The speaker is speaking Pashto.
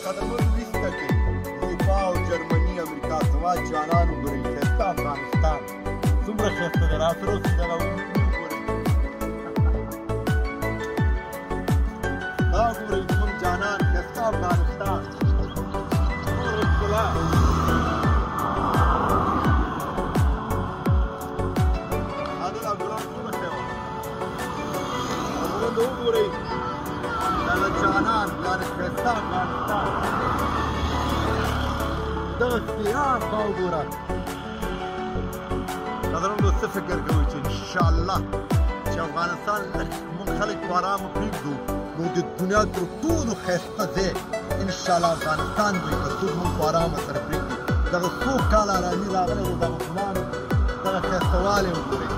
قدمونو ویسته کې اروپا او جرمني امریکا زما جانان وګورئ ښایسته افغانستان څومره ښایسته دی راسره اوسئ دغه وګورئ دا وګورئ زموږ جانان ښایسته افغانستان څومره ښکلا وګورئ دغه جانان دغه ښایسته افغانستان دغه سیار ته وګوره قدرمنو څه فکر کوئ چې انشاءالله چې افغانستان موږ خلک په ارامه پرېږدو نو د دنیا تر ټولو ښایسته ځای انشاءالله افغانستان وي که څوک موږ په ارامه سره پرېږدي دغه څو کاله ارامي راغلی و دغه ګلانو دغه ښایسته والی وګورئ